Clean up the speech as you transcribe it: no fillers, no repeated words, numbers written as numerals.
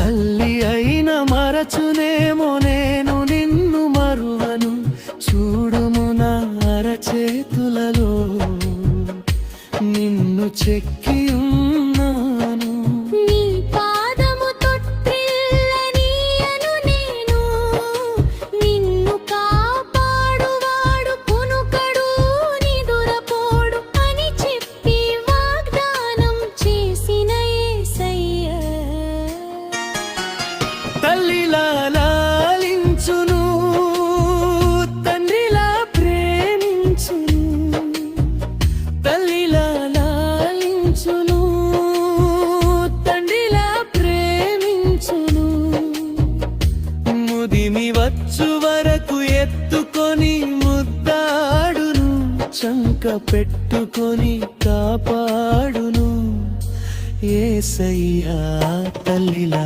తల్లి అయిన మరచునేమో నేను నిన్ను మరువను, చూడుము నా అరచేతులలో నిన్ను చెక్కి ఉన్నాను. నీ పాదము తొట్టిల్లనీయను నేను, నిన్ను కాపాడువాడు కునుకడు నిదురపోడు అని చెప్పి వాగ్దానం చేసిన యేసయ్య. తల్లిలా లాలించును, తండ్రిలా ప్రేమించును. తల్లిలా లాలించును, తండ్రిలా ప్రేమించును. ముదిమి వచ్చు వరకు ఎత్తుకొని ముద్దాడును, చంక పెట్టుకొని కాపాడును యేసయ్యా తల్లిలా.